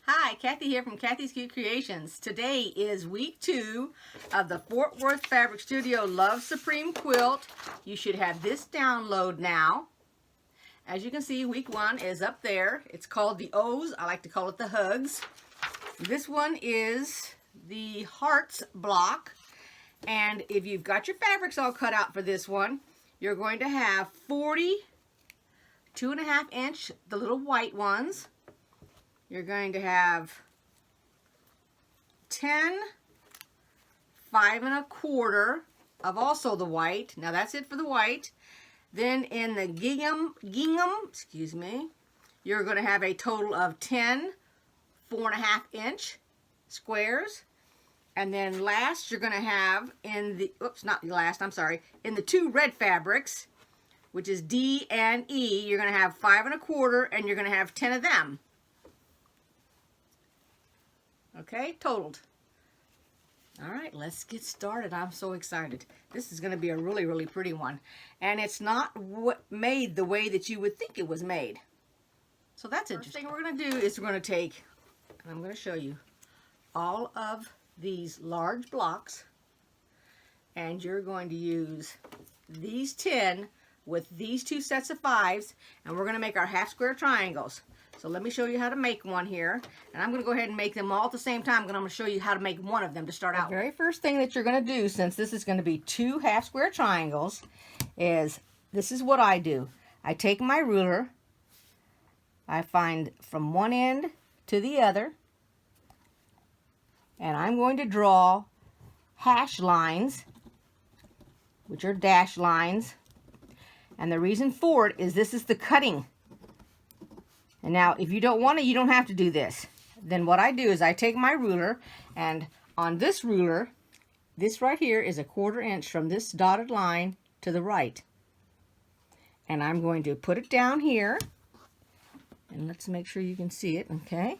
Hi, Kathy here from kathyskutekreations. Today is week 2 of the Fort Worth Fabric Studio Love Supreme Quilt. You should have this download now. As you can see, week 1 is up there. It's called the O's. I like to call it the Hugs. This one is the Hearts block. And if you've got your fabrics all cut out for this one, you're going to have 40 2.5 inch, the little white ones. You're going to have 10 5.25 of also the white. Now that's it for the white. Then in the gingham, excuse me, you're going to have a total of 10 4.5 inch squares. And then last you're going to have in the, oops, not last, I'm sorry, in the 2 red fabrics, which is D and E, you're going to have 5.25 and you're going to have 10 of them. Okay, totaled. All right, let's get started. I'm so excited. This is going to be a really, really pretty one. And it's not made the way that you would think it was made. So that's interesting. First thing we're going to do is we're going to take, and I'm going to show you, all of these large blocks. And you're going to use these 10 with these 2 sets of 5s. And we're going to make our half square triangles. So let me show you how to make one here. And I'm going to go ahead and make them all at the same time. I'm going to show you how to make one of them to start out. The very first thing that you're going to do, since this is going to be 2 half square triangles, is this is what I do. I take my ruler. I find from one end to the other. And I'm going to draw hash lines, which are dash lines. And the reason for it is this is the cutting. And now, if you don't want to, you don't have to do this. Then what I do is I take my ruler, and on this ruler, this right here is 1/4 inch from this dotted line to the right. And I'm going to put it down here. And let's make sure you can see it, okay?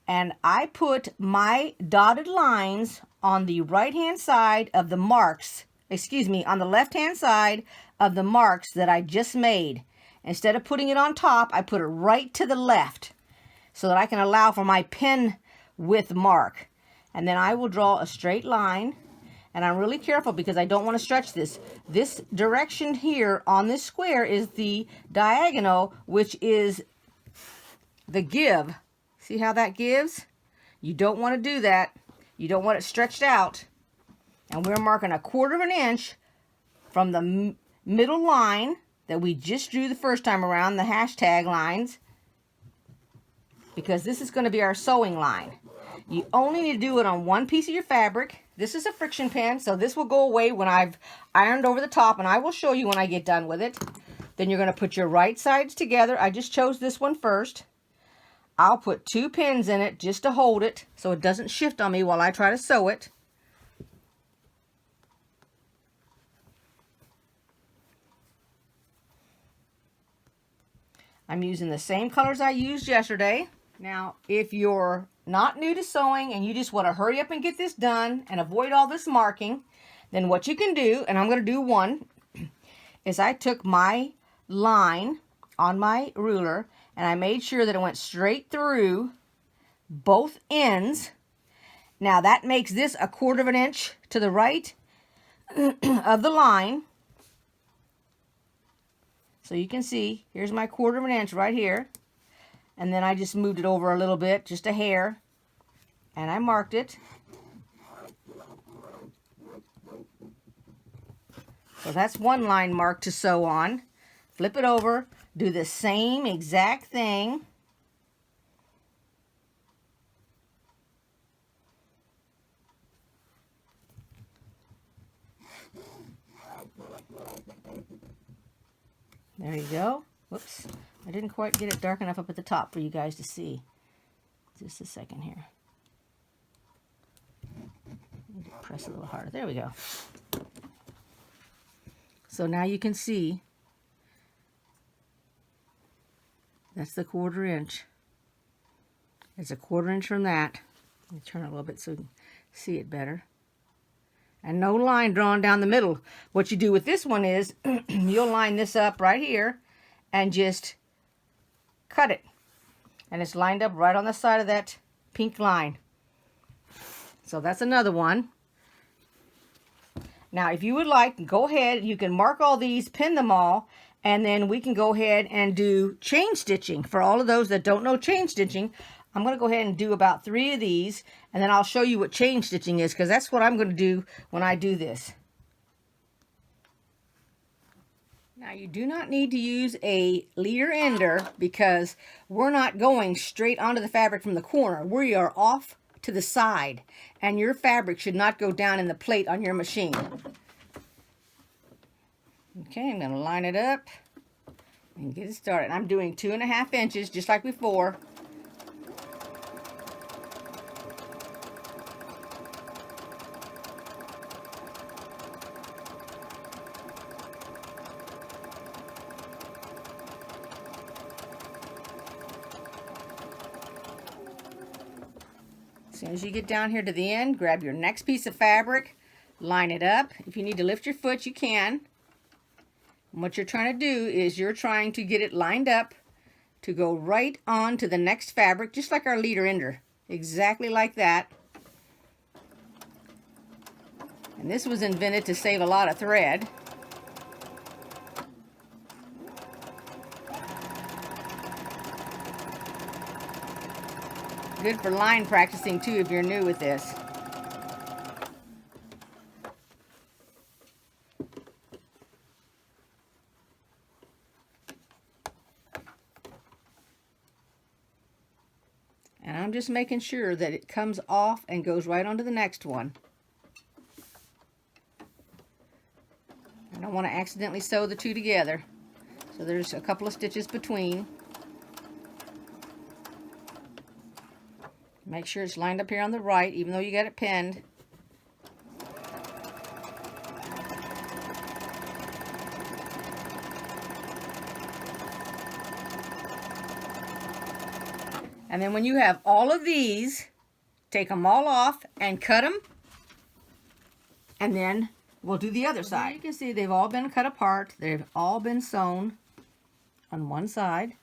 And I put my dotted lines on the right-hand side of the marks, excuse me, on the left-hand side of the marks that I just made. Instead of putting it on top, I put it right to the left so that I can allow for my pen width mark. And then I will draw a straight line. And I'm really careful because I don't want to stretch this. This direction here on this square is the diagonal, which is the give. See how that gives? You don't want to do that. You don't want it stretched out. And we're marking 1/4 inch from the middle line that we just drew the first time around, the hashtag lines, because this is going to be our sewing line. You only need to do it on one piece of your fabric. This is a friction pen, so this will go away when I've ironed over the top, and I will show you when I get done with it. Then you're going to put your right sides together. I just chose this one first. I'll put 2 pins in it just to hold it so it doesn't shift on me while I try to sew it. I'm using the same colors I used yesterday. Now, if you're not new to sewing and you just want to hurry up and get this done and avoid all this marking, then what you can do, and I'm going to do one, is I took my line on my ruler and I made sure that it went straight through both ends. Now that makes this 1/4 inch to the right of the line. So you can see, here's my 1/4 inch right here. And then I just moved it over a little bit, just a hair. And I marked it. So that's one line marked to sew on. Flip it over, do the same exact thing. There you go. Whoops. I didn't quite get it dark enough up at the top for you guys to see. Just a second here. Need to press a little harder. There we go. So now you can see that's the 1/4 inch. It's 1/4 inch from that. Let me turn it a little bit so you can see it better. and no line drawn down the middle. What you do with this one is you'll line this up right here and just cut it. And it's lined up right on the side of that pink line. So that's another one. Now, if you would like, go ahead. You can mark all these, pin them all, and then we can go ahead and do chain stitching. For all of those that don't know chain stitching, I'm going to go ahead and do about 3 of these, and then I'll show you what chain stitching is, because that's what I'm going to do when I do this. Now, you do not need to use a leader ender, because we're not going straight onto the fabric from the corner. We are off to the side, and your fabric should not go down in the plate on your machine. Okay, I'm going to line it up and get it started. I'm doing 2.5 inches, just like before. As soon as you get down here to the end, grab your next piece of fabric, line it up. If you need to lift your foot, you can. And what you're trying to do is you're trying to get it lined up to go right on to the next fabric, just like our leader ender. Exactly like that. And this was invented to save a lot of thread. Good for line practicing too if you're new with this. And I'm just making sure that it comes off and goes right onto the next one. I don't want to accidentally sew the two together. So there's a couple of stitches between. Make sure it's lined up here on the right, even though you got it pinned. And then when you have all of these, take them all off and cut them. And then we'll do the other side. You can see they've all been cut apart. They've all been sewn on one side.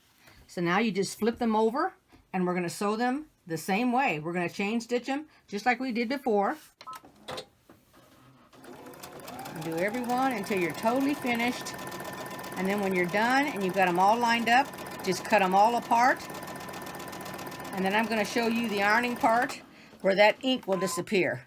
So now you just flip them over, and we're going to sew them the same way. We're going to chain stitch them just like we did before. Do every one until you're totally finished. And then when you're done and you've got them all lined up, just cut them all apart. And then I'm going to show you the ironing part where that ink will disappear.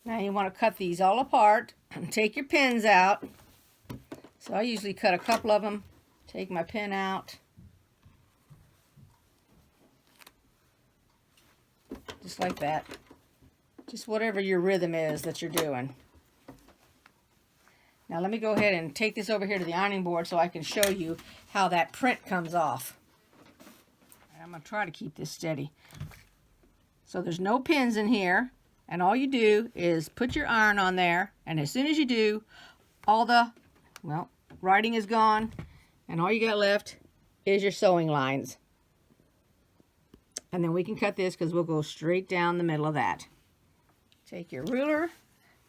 Now you want to cut these all apart and take your pins out. So I usually cut a couple of them, take my pin out. Just like that. Just whatever your rhythm is that you're doing. Now let me go ahead and take this over here to the ironing board so I can show you how that print comes off. And I'm going to try to keep this steady. So there's no pins in here. And all you do is put your iron on there, and as soon as you do, all the, well, writing is gone, and all you got left is your sewing lines. And then we can cut this because we'll go straight down the middle of that. Take your ruler,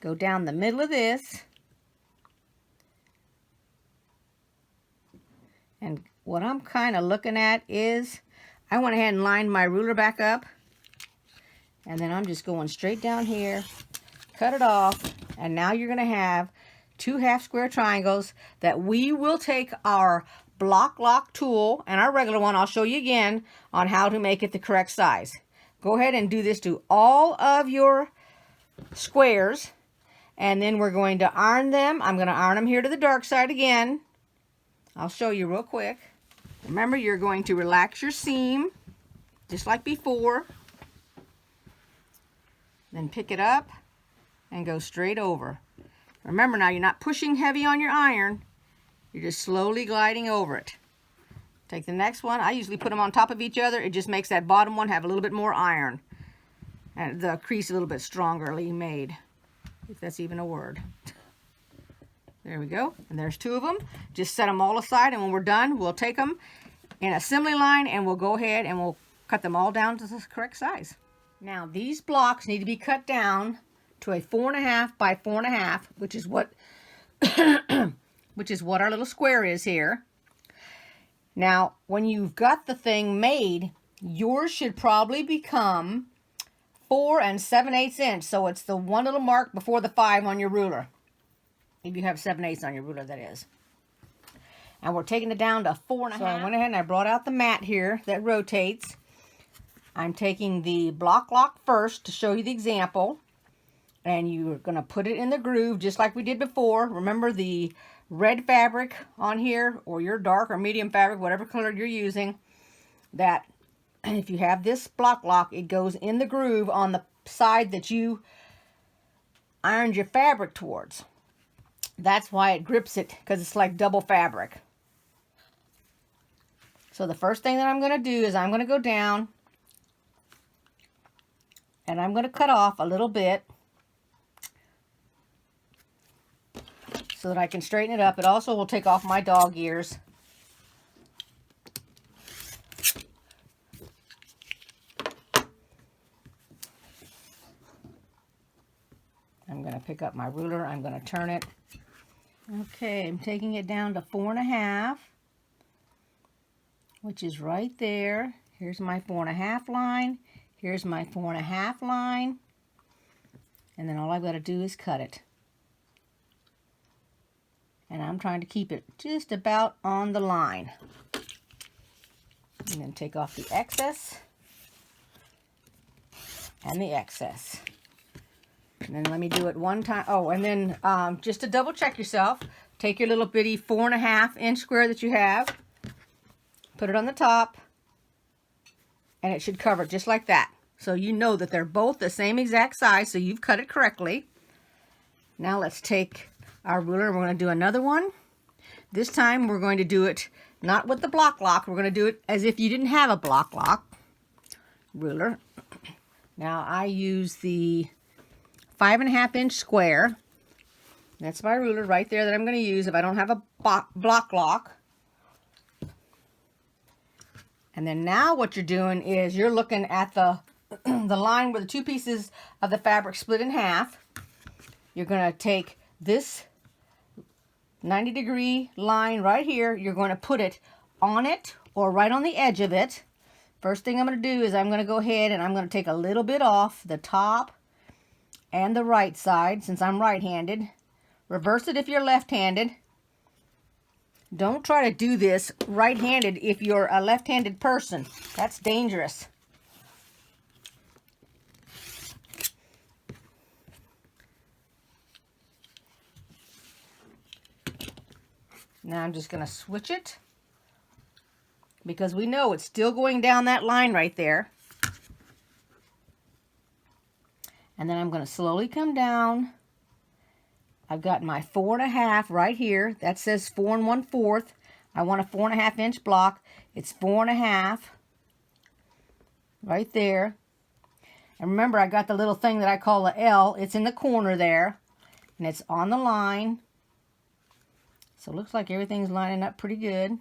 go down the middle of this, and what I'm kind of looking at is, I went ahead and lined my ruler back up. And then I'm just going straight down here, cut it off, And now you're going to have 2 half square triangles that we will take our block lock tool and our regular one. I'll show you again on how to make it the correct size. Go ahead and do this to all of your squares, and then we're going to iron them. I'm going to iron them here to the dark side again. I'll show you real quick. Remember, you're going to relax your seam just like before. Then pick it up and go straight over. Remember now, you're not pushing heavy on your iron. You're just slowly gliding over it. Take the next one. I usually put them on top of each other. It just makes that bottom one have a little bit more iron. And the crease a little bit strongerly made, if that's even a word. There we go. And there's 2 of them. Just set them all aside, and when we're done, we'll take them in assembly line, and we'll go ahead and we'll cut them all down to the correct size. Now, these blocks need to be cut down to a 4.5 by 4.5, which is what which is what our little square is here. Now, when you've got the thing made, yours should probably become 4 7/8 inch. So it's the one little mark before the 5 on your ruler. If you have 7/8 on your ruler, that is. And we're taking it down to 4.5. So I went ahead and I brought out the mat here that rotates. I'm taking the block lock first to show you the example. And you're going to put it in the groove just like we did before. Remember the red fabric on here, or your dark or medium fabric, whatever color you're using, that if you have this block lock, it goes in the groove on the side that you ironed your fabric towards. That's why it grips it, because it's like double fabric. So the first thing that I'm going to do is I'm going to go down and I'm going to cut off a little bit so that I can straighten it up. It also will take off my dog ears. I'm going to pick up my ruler. I'm going to turn it. Okay, I'm taking it down to 4.5, which is right there. Here's my 4.5 line. Here's my 4.5 line. And then all I've got to do is cut it. And I'm trying to keep it just about on the line. And then take off the excess and the excess. And then let me do it one time. Oh, and then just to double check yourself, take your little bitty 4.5 inch square that you have, put it on the top, and it should cover just like that. So you know that they're both the same exact size, so you've cut it correctly. Now let's take our ruler, we're going to do another one. This time we're going to do it not with the block lock, we're going to do it as if you didn't have a block lock ruler. Now I use the 5.5 inch square. That's my ruler right there that I'm going to use if I don't have a block lock. And then now what you're doing is you're looking at the the line where the 2 pieces of the fabric split in half. You're going to take this 90-degree line right here. You're going to put it on it or right on the edge of it. First thing I'm going to do is I'm going to go ahead and I'm going to take a little bit off the top and the right side since I'm right-handed. Reverse it if you're left-handed. Don't try to do this right-handed if you're a left-handed person. That's dangerous. Now I'm just going to switch it because we know it's still going down that line right there. And then I'm going to slowly come down. I've got my 4.5 right here. That says 4 1/4. I want a 4.5 inch block. It's 4.5 right there. And remember, I got the little thing that I call the L. It's in the corner there, and it's on the line. So it looks like everything's lining up pretty good.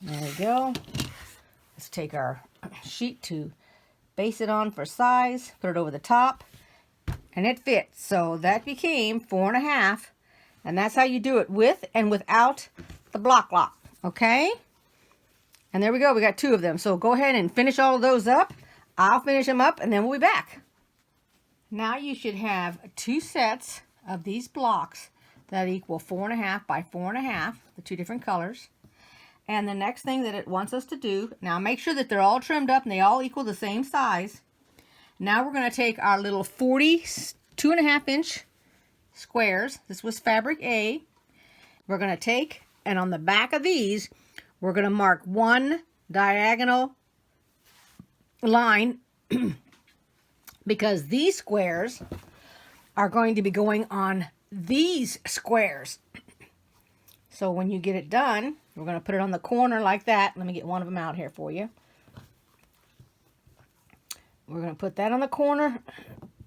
There we go. Let's take our sheet to base it on for size, put it over the top, and it fits. So that became 4.5, and that's how you do it with and without the block lock, okay? And there we go. We got 2 of them. So go ahead and finish all of those up. I'll finish them up and then we'll be back. Now you should have 2 sets of these blocks that equal 4.5 by 4.5, the 2 different colors. And the next thing that it wants us to do, now make sure that they're all trimmed up and they all equal the same size. Now we're going to take our little 2.5 inch squares. This was fabric A. We're going to take, and on the back of these, we're going to mark 1 diagonal line because these squares are going to be going on these squares. So when you get it done, we're going to put it on the corner like that. Let me get one of them out here for you. We're going to put that on the corner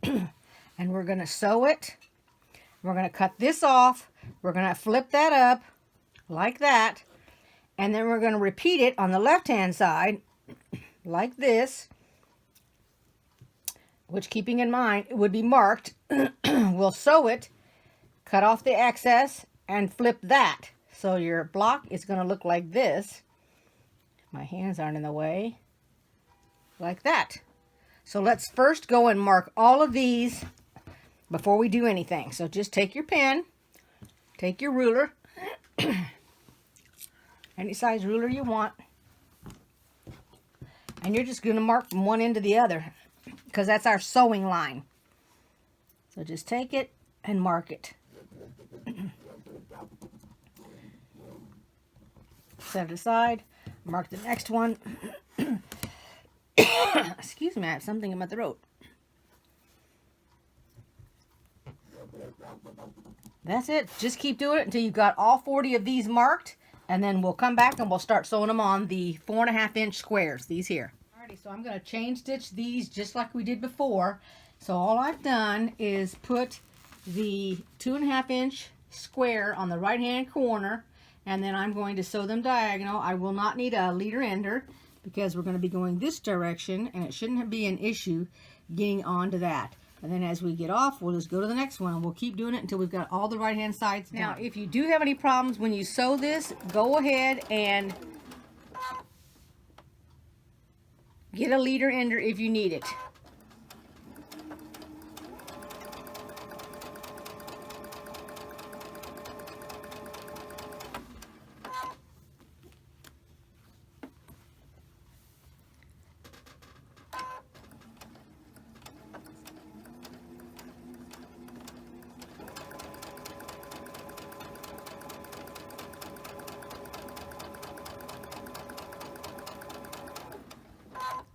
and we're going to sew it. We're going to cut this off. We're going to flip that up like that. And then we're going to repeat it on the left-hand side like this, which, keeping in mind, it would be marked. We'll sew it, cut off the excess, and flip that. So your block is going to look like this. My hands aren't in the way. Like that. So let's first go and mark all of these before we do anything. So just take your pen, take your ruler, any size ruler you want, and you're just going to mark from one end to the other because that's our sewing line. So just take it and mark it. Set it aside, mark the next one. Excuse me, I have something in my throat. That's it. Just keep doing it until you've got all 40 of these marked, and then we'll come back and we'll start sewing them on the 4.5 inch squares, these here. Alrighty, so I'm going to chain stitch these just like we did before. So all I've done is put the 2.5 inch square on the right hand corner, and then I'm going to sew them diagonal. I will not need a leader ender because we're going to be going this direction, and it shouldn't be an issue getting onto that. And then as we get off, we'll just go to the next one, and we'll keep doing it until we've got all the right hand sides done. Now, if you do have any problems when you sew this, go ahead and get a leader ender if you need it.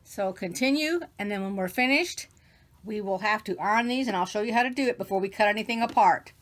So continue, and then when we're finished, we will have to iron these, and I'll show you how to do it before we cut anything apart.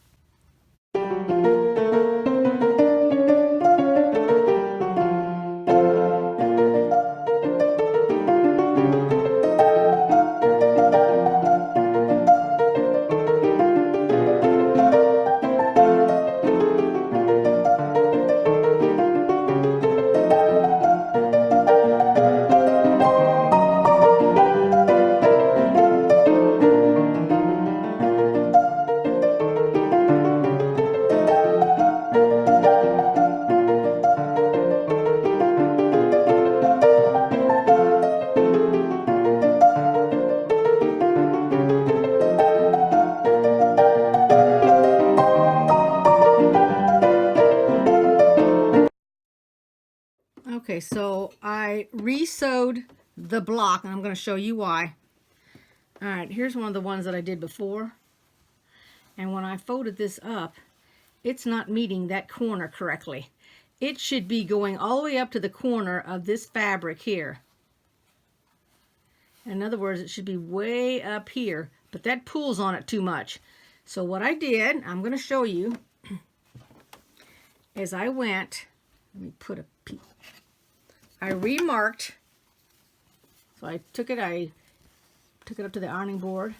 Okay, so I re-sewed the block, and I'm going to show you why. All right, here's one of the ones that I did before. And when I folded this up, it's not meeting that corner correctly. It should be going all the way up to the corner of this fabric here. In other words, it should be way up here, but that pulls on it too much. So what I did, I'm going to show you, is I went, let me put a piece. I remarked, so I took it up to the ironing board.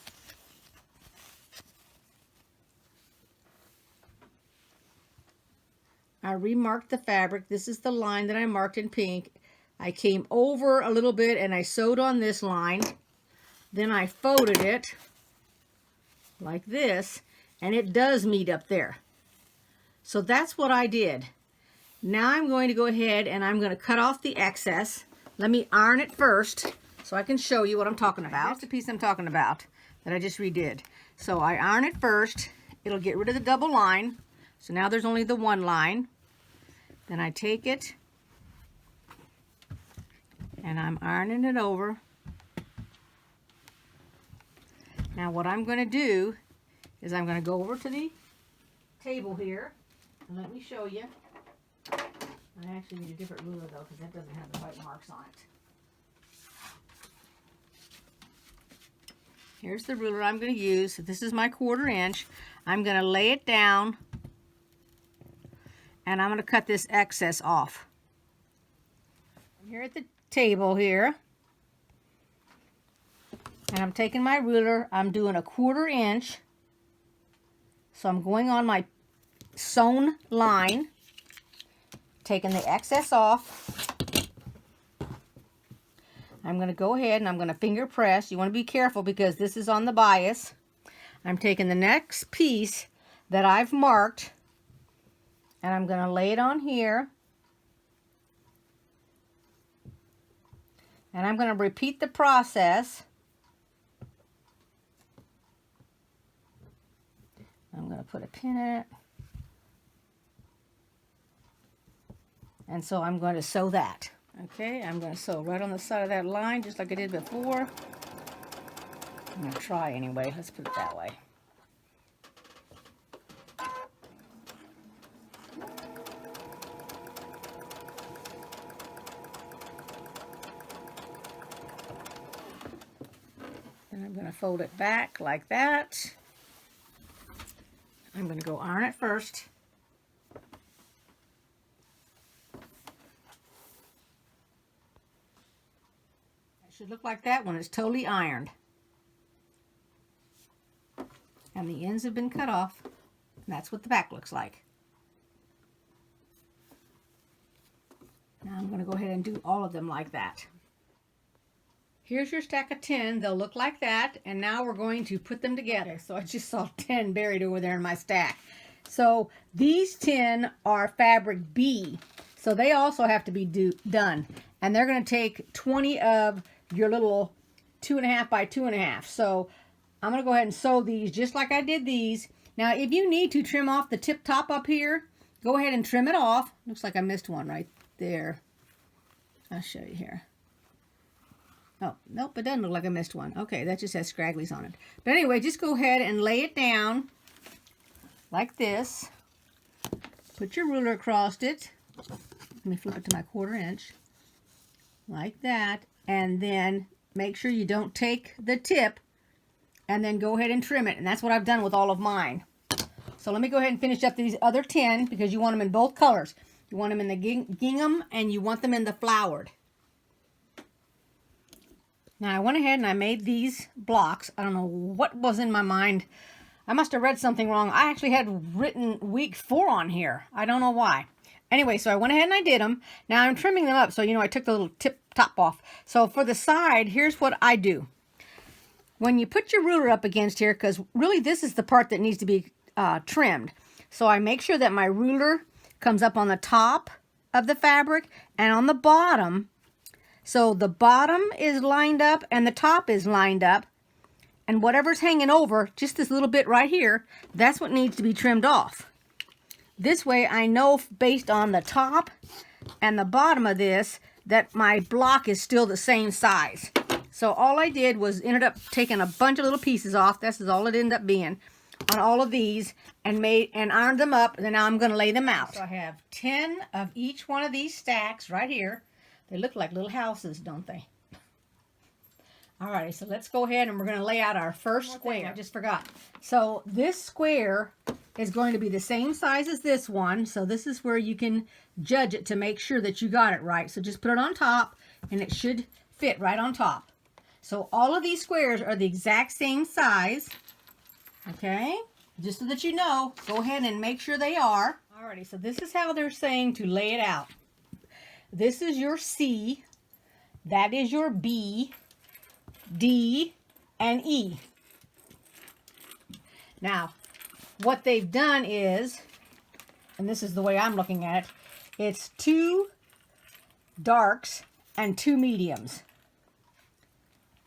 I remarked the fabric. This is the line that I marked in pink. I came over a little bit and I sewed on this line. Then I folded it like this, and it does meet up there. So that's what I did. Now I'm going to go ahead and I'm going to cut off the excess. Let me iron it first so I can show you what I'm talking about. Here's the piece I'm talking about that I just redid. So I iron it first. It'll get rid of the double line. So now there's only the one line. Then I take it and I'm ironing it over. Now what I'm going to do is I'm going to go over to the table here and let me show you. I actually need a different ruler though because that doesn't have the white marks on it. Here's the ruler I'm going to use. This is my 1/4 inch. I'm going to lay it down and I'm going to cut this excess off. I'm here at the table here and I'm taking my ruler. I'm doing a 1/4 inch. So I'm going on my sewn line, taking the excess off. I'm going to go ahead and I'm going to finger press. You want to be careful because this is on the bias. I'm taking the next piece that I've marked and I'm going to lay it on here. And I'm going to repeat the process. I'm going to put a pin in it. And so I'm going to sew that. Okay, I'm going to sew right on the side of that line just like I did before. I'm going to try anyway. Let's put it that way. Then I'm going to fold it back like that. I'm going to go iron it first. Should look like that when it's totally ironed. And the ends have been cut off. And that's what the back looks like. Now I'm going to go ahead and do all of them like that. Here's your stack of 10. They'll look like that. And now we're going to put them together. Okay, so I just saw 10 buried over there in my stack. So these 10 are fabric B. So they also have to be done. And they're going to take 20 of your little 2.5 by 2.5. So I'm going to go ahead and sew these just like I did these. Now if you need to trim off the tip top up here, go ahead and trim it off. Looks like I missed one right there. I'll show you here. Oh, nope, it doesn't look like I missed one. Okay, that just has scragglies on it. But anyway, just go ahead and lay it down like this. Put your ruler across it. Let me flip it to my 1/4 inch. Like that. And then make sure you don't take the tip and then go ahead and trim it. And that's what I've done with all of mine. So let me go ahead and finish up these other 10 because you want them in both colors. You want them in the gingham and you want them in the flowered. Now I went ahead and I made these blocks. I don't know what was in my mind. I must have read something wrong. I actually had written week 4 on here. I don't know why. Anyway, so I went ahead and I did them. Now I'm trimming them up. So, you know, I took the little tip top off. So for the side, here's what I do. When you put your ruler up against here, because really this is the part that needs to be trimmed. So I make sure that my ruler comes up on the top of the fabric and on the bottom. So the bottom is lined up and the top is lined up. And whatever's hanging over, just this little bit right here, that's what needs to be trimmed off. This way I know based on the top and the bottom of this that my block is still the same size. So all I did was ended up taking a bunch of little pieces off. This is all it ended up being on all of these and ironed them up. And now I'm going to lay them out. So I have 10 of each one of these stacks right here. They look like little houses, don't they? Alrighty, so let's go ahead and we're going to lay out our first square. I just forgot. So this square is going to be the same size as this one. So this is where you can judge it to make sure that you got it right. So just put it on top and it should fit right on top. So all of these squares are the exact same size. Okay, just so that you know, go ahead and make sure they are. Alrighty, so this is how they're saying to lay it out. This is your C, that is your B, D, and E. Now, what they've done is, and this is the way I'm looking at it, It's 2 darks and 2 mediums.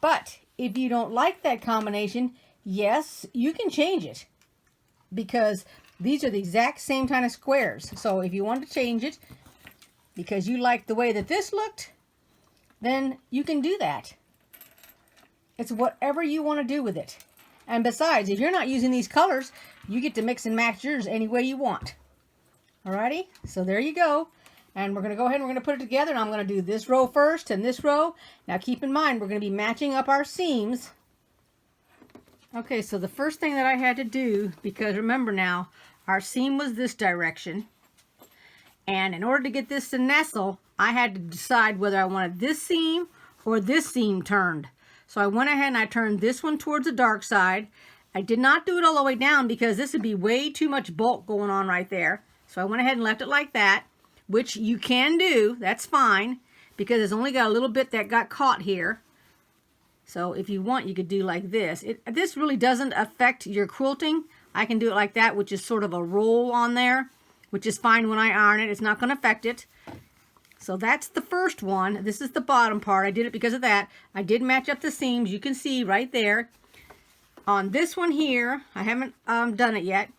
But if you don't like that combination, yes, you can change it, because these are the exact same kind of squares. So if you want to change it because you like the way that this looked, then you can do that. It's whatever you want to do with it. And besides, if you're not using these colors, you get to mix and match yours any way you want. Alrighty, so there you go. And we're going to go ahead and we're going to put it together. And I'm going to do this row first and this row. Now keep in mind, we're going to be matching up our seams. Okay, so the first thing that I had to do, because remember now, our seam was this direction. And in order to get this to nestle, I had to decide whether I wanted this seam or this seam turned. So I went ahead and I turned this one towards the dark side. I did not do it all the way down because this would be way too much bulk going on right there. So I went ahead and left it like that, which you can do. That's fine, because it's only got a little bit that got caught here. So if you want, you could do like this. This really doesn't affect your quilting. I can do it like that, which is sort of a roll on there, which is fine when I iron it. It's not going to affect it. So that's the first one. This is the bottom part. I did it because of that. I did match up the seams. You can see right there. On this one here, I haven't done it yet.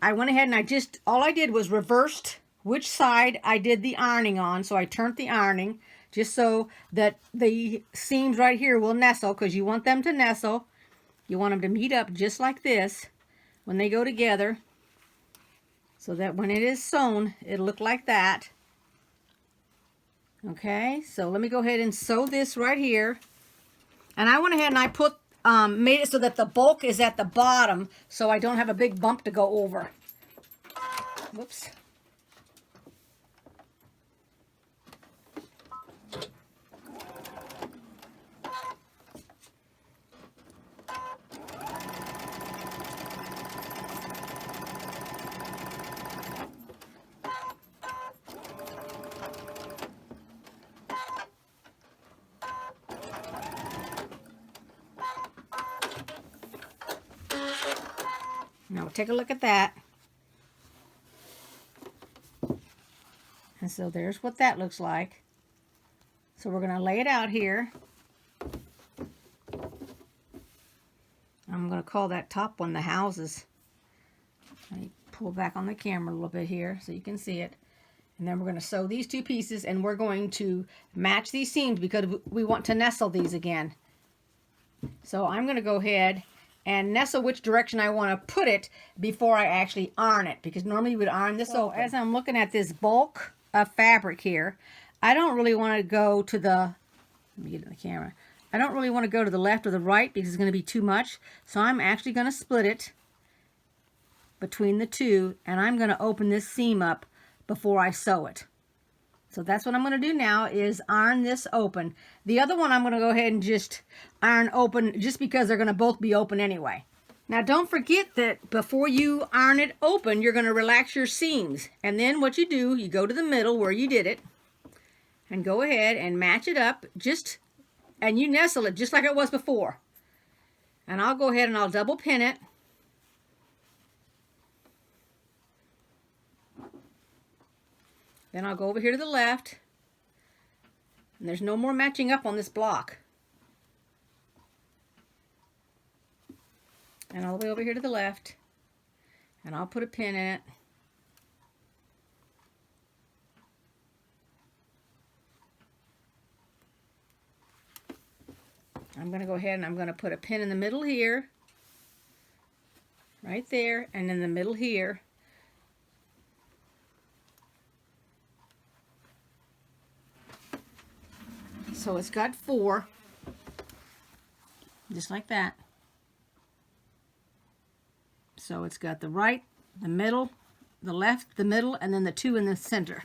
I went ahead and all I did was reversed which side I did the ironing on. So I turned the ironing just so that the seams right here will nestle, because you want them to nestle. You want them to meet up just like this when they go together, so that when it is sewn, it'll look like that. Okay, so let me go ahead and sew this right here. And I went ahead and I made it so that the bulk is at the bottom, so I don't have a big bump to go over. Whoops. Now take a look at that. And so there's what that looks like. So we're going to lay it out here. I'm going to call that top one the houses. Let me pull back on the camera a little bit here so you can see it. And then we're going to sew these 2 pieces, and we're going to match these seams because we want to nestle these again. So I'm going to go ahead and nestle which direction I want to put it before I actually iron it, because normally you would iron this open. As I'm looking at this bulk of fabric here, I don't really want to go to the, let me get it in the camera. I don't really want to go to the left or the right because it's going to be too much. So I'm actually going to split it between the 2, and I'm going to open this seam up before I sew it. So that's what I'm going to do now, is iron this open. The other one I'm going to go ahead and just iron open, just because they're going to both be open anyway. Now don't forget that before you iron it open, you're going to relax your seams. And then what you do, you go to the middle where you did it, and go ahead and match it up, and you nestle it just like it was before. And I'll go ahead and I'll double pin it. Then I'll go over here to the left, and there's no more matching up on this block. And all the way over here to the left, and I'll put a pin in it. I'm going to go ahead and I'm going to put a pin in the middle here, right there, and in the middle here. So it's got 4, just like that. So it's got the right, the middle, the left, the middle, and then the 2 in the center.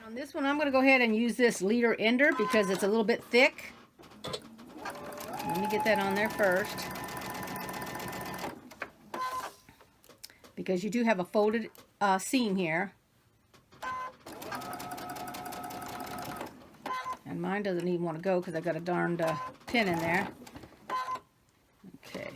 On this one, I'm going to go ahead and use this leader ender because it's a little bit thick. Let me get that on there first, because you do have a folded seam here. And mine doesn't even want to go because I got a darned pin in there. Okay.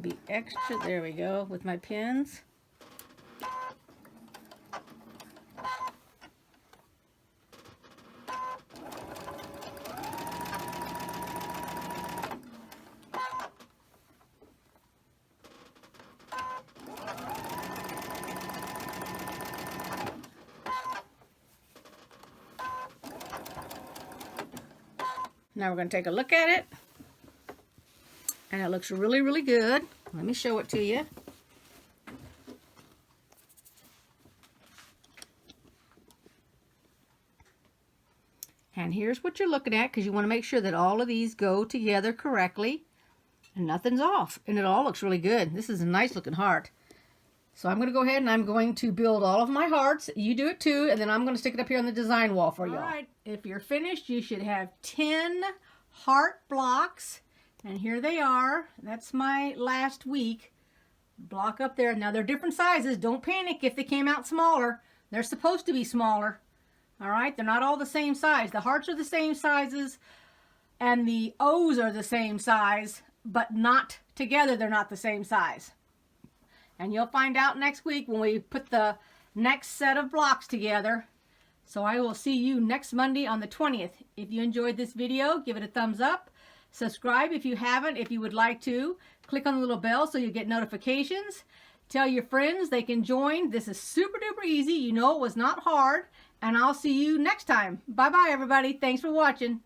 be extra, there we go, with my pins. Now we're going to take a look at it. And it looks really, really good. Let me show it to you. And here's what you're looking at, because you want to make sure that all of these go together correctly and nothing's off. And it all looks really good. This is a nice looking heart. So I'm going to go ahead and I'm going to build all of my hearts. You do it too, and then I'm going to stick it up here on the design wall for you. All right, if you're finished, you should have 10 heart blocks. And here they are. That's my last week block up there. Now they're different sizes. Don't panic if they came out smaller. They're supposed to be smaller. All right, they're not all the same size. The hearts are the same sizes and the O's are the same size, but not together. They're not the same size. And you'll find out next week when we put the next set of blocks together. So I will see you next Monday on the 20th. If you enjoyed this video, give it a thumbs up. Subscribe if you haven't, if you would like to. Click on the little bell so you get notifications. Tell your friends they can join. This is super duper easy. You know it was not hard. And I'll see you next time. Bye-bye, everybody. Thanks for watching.